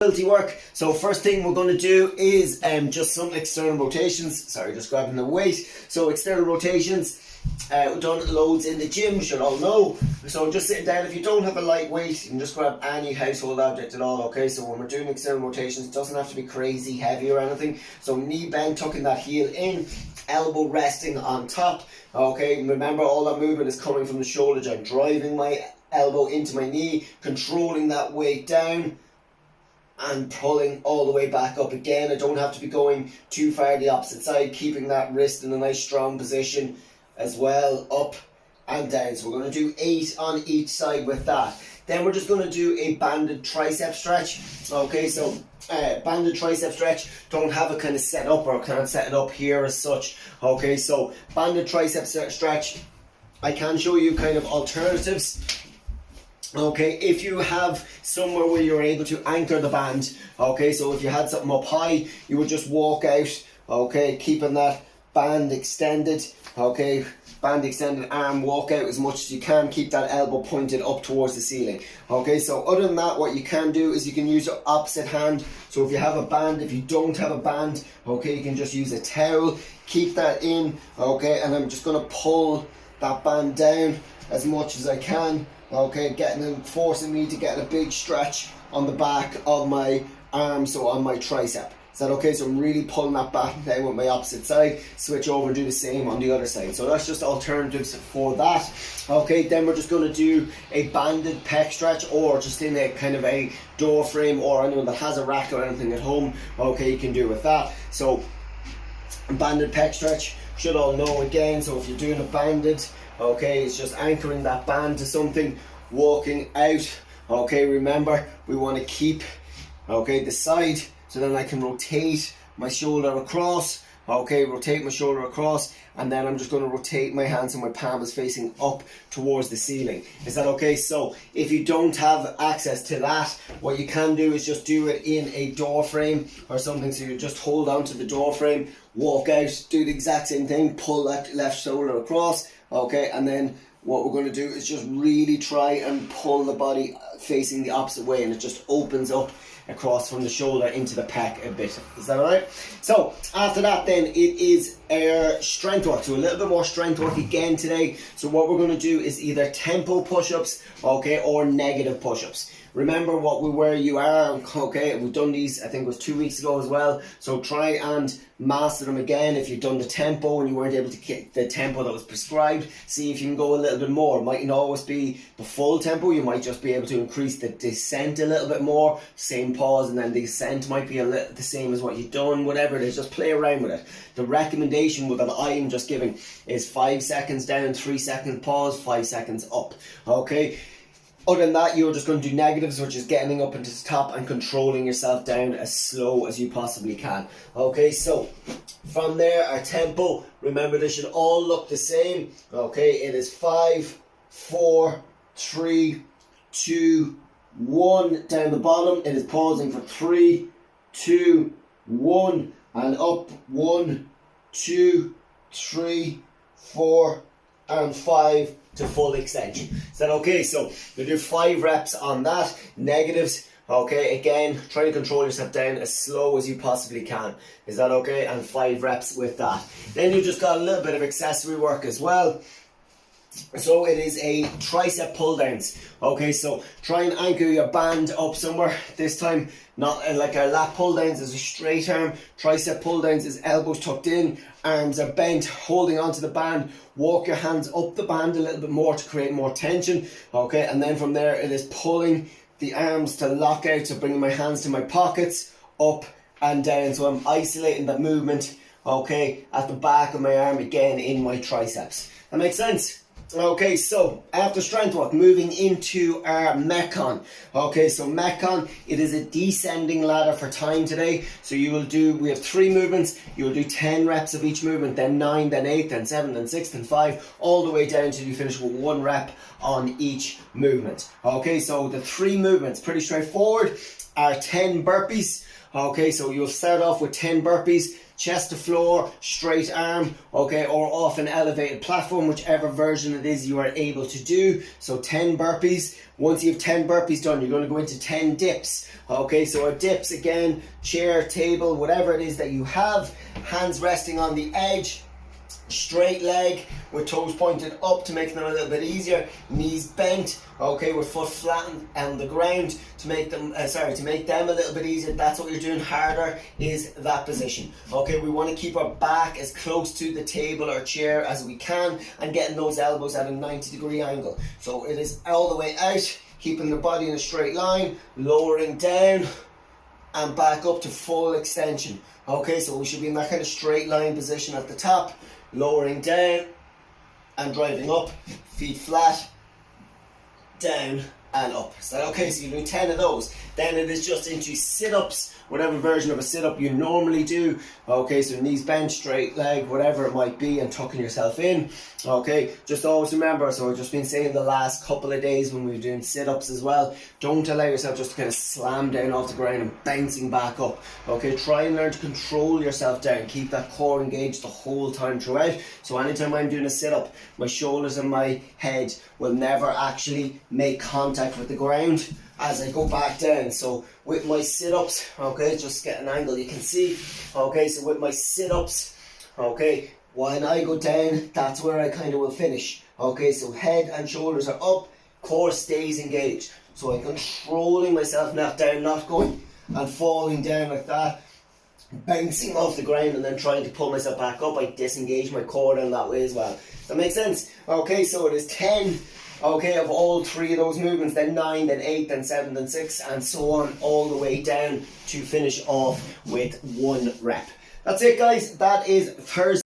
Mobility work. So first thing we're going to do is just some external rotations. Sorry, just grabbing the weight. So external rotations. We've done loads in the gym, you should all know. So just sitting down, if you don't have a light weight, you can just grab any household object at all, okay? So when we're doing external rotations, it doesn't have to be crazy heavy or anything. So knee bend, tucking that heel in, elbow resting on top, okay? Remember, all that movement is coming from the shoulder joint, driving my elbow into my knee, controlling that weight down, and pulling all the way back up again. I don't have to be going too far the opposite side, keeping that wrist in a nice strong position as well, up and down. So we're going to do 8 on each side with that. Then we're just going to do a banded tricep stretch. Okay, so banded tricep stretch, don't have it kind of set up, or can't set it up here as such. Okay, so banded tricep stretch, I can show you kind of alternatives. Okay, if you have somewhere where you're able to anchor the band, okay, so if you had something up high, you would just walk out, okay, keeping that band extended, okay, band extended arm, walk out as much as you can, keep that elbow pointed up towards the ceiling. Okay, so other than that, what you can do is you can use your opposite hand. So if you have a band, if you don't have a band, okay, you can just use a towel, keep that in, okay, and I'm just going to pull that band down as much as I can. Okay, forcing me to get a big stretch on the back of my arm, so on my tricep. Is that okay? So I'm really pulling that back down with my opposite side. Switch over and do the same on the other side. So that's just alternatives for that. Okay, then we're just going to do a banded pec stretch, or just in a kind of a door frame, or anyone that has a rack or anything at home. Okay, you can do with that. So banded pec stretch, should all know again. So if you're doing a banded, okay, it's just anchoring that band to something, walking out. Okay, remember, we want to keep, okay, the side, so then I can rotate my shoulder across. Okay, rotate my shoulder across, and then I'm just going to rotate my hands, and my palm is facing up towards the ceiling. Is that okay? So if you don't have access to that, what you can do is just do it in a door frame or something. So you just hold on to the door frame, walk out, do the exact same thing, pull that left shoulder across, okay, and then what we're going to do is just really try and pull the body facing the opposite way, and it just opens up across from the shoulder into the pec a bit. Is that alright? So after that, then it is our strength work. So a little bit more strength work again today. So what we're going to do is either tempo push-ups, okay, or negative push-ups. Remember where you are, okay, we've done these, I think it was 2 weeks ago as well, so try and master them again. If you've done the tempo and you weren't able to get the tempo that was prescribed, see if you can go a little bit more. It mightn't always be the full tempo, you might just be able to increase the descent a little bit more, same pause, and then the ascent might be the same as what you've done, whatever it is, just play around with it. The recommendation that I'm just giving is 5 seconds down, 3 seconds pause, 5 seconds up, okay? Other than that, you're just going to do negatives, which is getting up into the top and controlling yourself down as slow as you possibly can. Okay, so from there, our tempo, remember this should all look the same. Okay, it is 5, 4, 3, 2, 1. Down the bottom, it is pausing for 3, 2, 1. And up, 1, 2, 3, 4, and 5 to full extension. Is that okay? So you do 5 reps on that. Negatives, okay, again, try to control yourself down as slow as you possibly can. Is that okay? And 5 reps with that. Then you just got a little bit of accessory work as well. So it is a tricep pull downs. Okay, so try and anchor your band up somewhere. This time, not like our lat pull downs is a straight arm. Tricep pull downs is elbows tucked in, arms are bent, holding onto the band. Walk your hands up the band a little bit more to create more tension. Okay, and then from there it is pulling the arms to lock out, so bringing my hands to my pockets, up and down. So I'm isolating that movement, okay, at the back of my arm again in my triceps. That makes sense? Okay, so after strength work, moving into our Metcon. Okay, so Metcon, it is a descending ladder for time today. So we have 3 movements. You will do 10 reps of each movement, then 9, then 8, then 7, then 6, then 5, all the way down till you finish with 1 rep on each movement. Okay, so the 3 movements, pretty straightforward. are 10 burpees. Okay, so you'll start off with 10 burpees, chest to floor, straight arm, okay, or off an elevated platform, whichever version it is you are able to do. So 10 burpees. Once you have 10 burpees done, you're going to go into 10 dips. Okay, so our dips, again, chair, table, whatever it is that you have, hands resting on the edge, straight leg with toes pointed up to make them a little bit easier, knees bent, okay, with foot flattened on the ground to make them to make them a little bit easier. That's what you're doing harder, is that position. Okay, we want to keep our back as close to the table or chair as we can and getting those elbows at a 90-degree angle. So it is all the way out, keeping the body in a straight line, lowering down and back up to full extension. Okay, so we should be in that kind of straight line position at the top, lowering down and driving up, feet flat, down and up. Is that okay? So you do 10 of those. Then it is just into sit-ups, whatever version of a sit-up you normally do. Okay, so knees bent, straight leg, whatever it might be, and tucking yourself in. Okay, just always remember, so I've just been saying the last couple of days when we were doing sit-ups as well, don't allow yourself just to kind of slam down off the ground and bouncing back up. Okay, try and learn to control yourself down. Keep that core engaged the whole time throughout. So anytime I'm doing a sit-up, my shoulders and my head will never actually make contact with the ground as I go back down. So with my sit-ups, okay, just get an angle you can see. Okay, so with my sit-ups, okay, when I go down, that's where I kind of will finish. Okay, so head and shoulders are up, core stays engaged. So I'm controlling myself not down, not going and falling down like that, bouncing off the ground and then trying to pull myself back up. I disengage my core down that way as well. That makes sense? Okay, so it is 10, okay, of all three of those movements, then 9, then 8, then 7, then 6, and so on, all the way down to finish off with 1 rep. That's it, guys. That is Thursday.